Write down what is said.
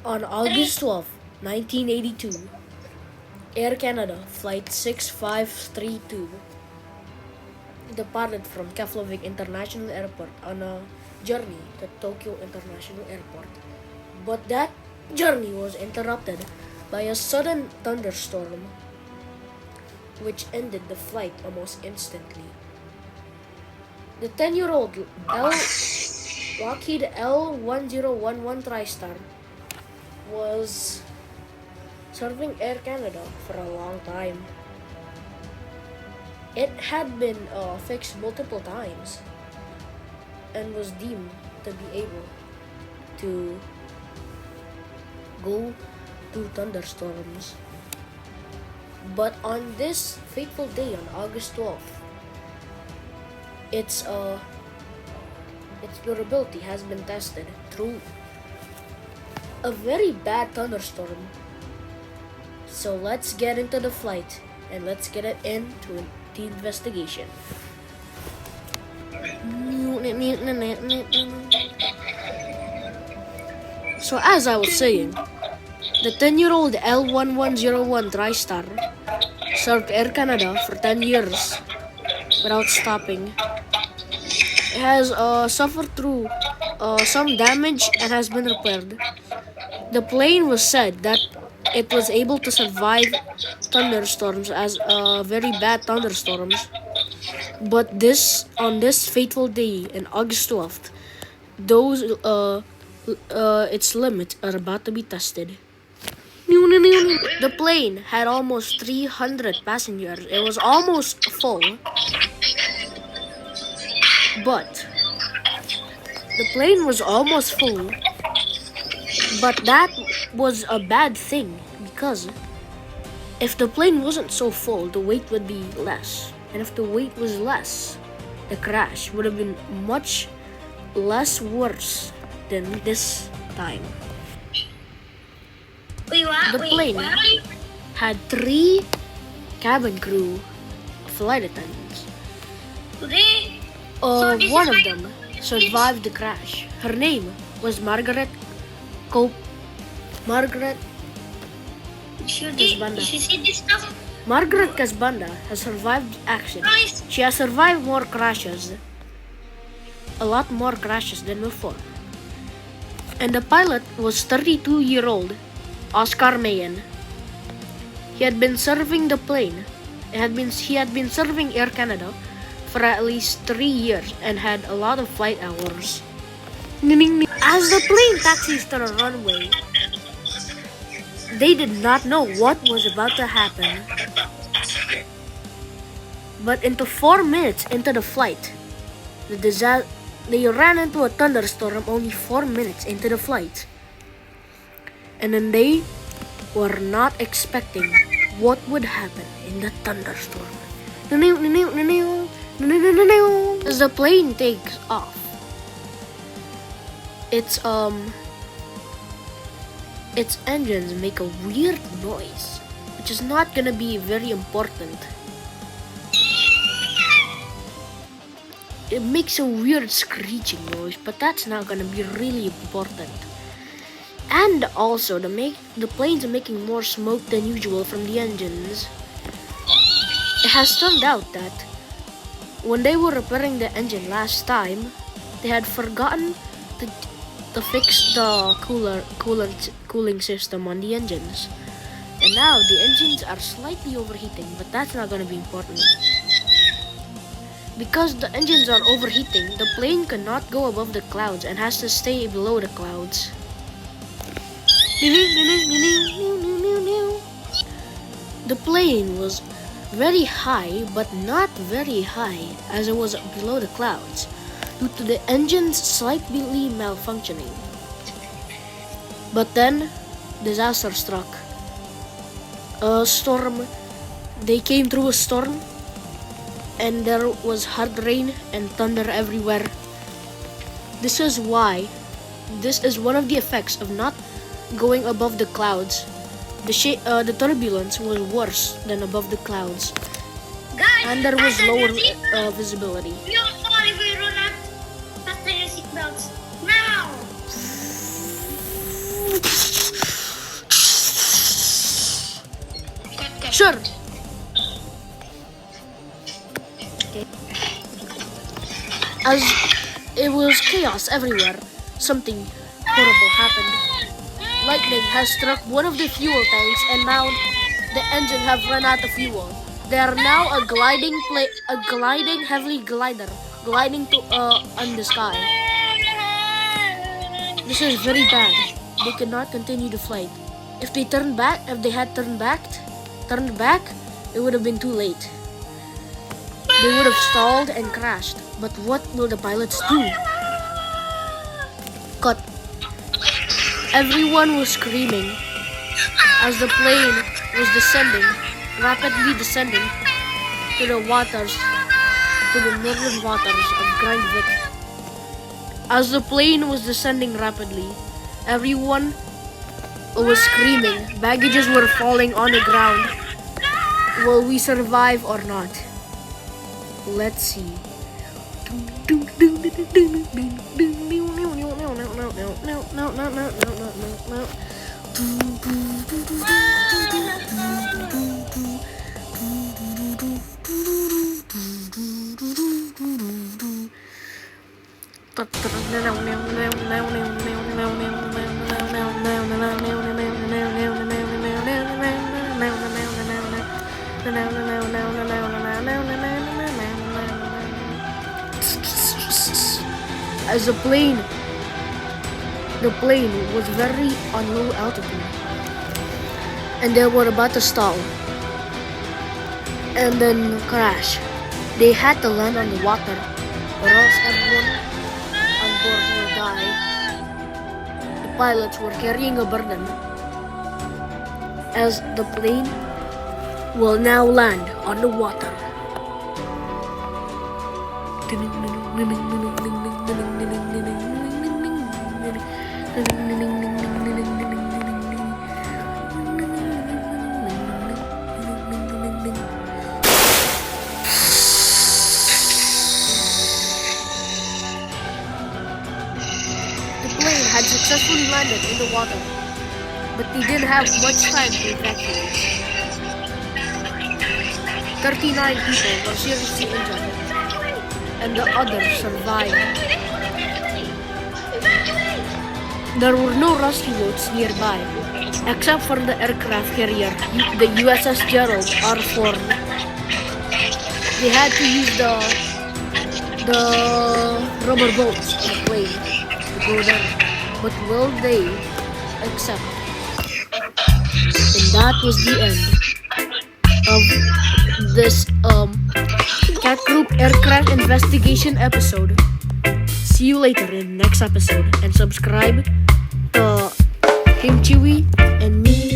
On August 12, 1982, Air Canada Flight 6532 departed from Keflavik International Airport on a journey to Tokyo International Airport. But that journey was interrupted by a sudden thunderstorm, which ended the flight almost instantly. The 10-year-old Lockheed L1011 TriStar was serving Air Canada for a long time. It had been fixed multiple times and was deemed to be able to go through thunderstorms. But on this fateful day, on August 12th, its durability has been tested through a very bad thunderstorm. So let's get into the flight and let's get it into the investigation. So as I was saying, the 10-year-old L1101 TriStar served Air Canada for 10 years without stopping. It has suffered through some damage and has been repaired. The plane was said that it was able to survive thunderstorms as very bad thunderstorms. But on this fateful day, in August 12th, those its limits are about to be tested. The plane had almost 300 passengers. It was almost full. But the plane was almost full. But that was a bad thing because if the plane wasn't so full, the weight would be less. And if the weight was less, the crash would have been much less worse than this time. The plane had 3 cabin crew flight attendants. One of them survived the crash. Her name was Margaret Casbanda. Margaret Casbanda has survived the accident. She has survived more crashes, a lot more crashes than before. And the pilot was 32-year-old Oscar Mayen. He had been serving the plane. He had been serving Air Canada for at least 3 years and had a lot of flight hours. As the plane taxis to the runway, they did not know what was about to happen. But into 4 minutes into the flight, they ran into a thunderstorm only 4 minutes into the flight. And then they were not expecting what would happen in the thunderstorm. As the plane takes off, its engines make a weird noise, which is not gonna be very important. It makes a weird screeching noise, but that's not gonna be really important. And also, the planes are making more smoke than usual from the engines. It has turned out that when they were repairing the engine last time, they had forgotten to fix the cooling system on the engines. And now the engines are slightly overheating, but that's not going to be important. Because the engines are overheating, the plane cannot go above the clouds and has to stay below the clouds. The plane was very high, but not very high as it was below the clouds, due to the engines slightly malfunctioning. But then, disaster struck. They came through a storm, and there was hard rain and thunder everywhere. This is one of the effects of not going above the clouds. The turbulence was worse than above the clouds. Guys, and there was lower visibility. We are sorry, we run out. Fasten your seatbelts. Now Sure. Okay. As it was chaos everywhere, something horrible happened. Lightning has struck one of the fuel tanks, and now the engine have run out of fuel. They are now a gliding heavy glider, gliding to on the sky. This is very bad. They could not continue the flight. If they had turned back, it would have been too late. They would have stalled and crashed. But what will the pilots do? Cut. Everyone was screaming as the plane was rapidly descending to the northern waters of Grand Vic. As the plane was descending rapidly, everyone was screaming. Baggages were falling on the ground. Will we survive or not? Let's see. As the plane was very on low altitude, and they were about to stall and then crash. They had to land on the water, or else everyone on board will die. The pilots were carrying a burden, as the plane will now land on the water. Had successfully landed in the water, but they didn't have much time to evacuate. 39 people were seriously injured, and the others survived. There were no rescue boats nearby, except for the aircraft carrier, the USS Gerald R4. They had to use the rubber boats on the plane to go there. But will they accept? And that was the end of this Cat Group Aircraft Investigation episode. See you later in the next episode, and subscribe to him, Chewy, and me,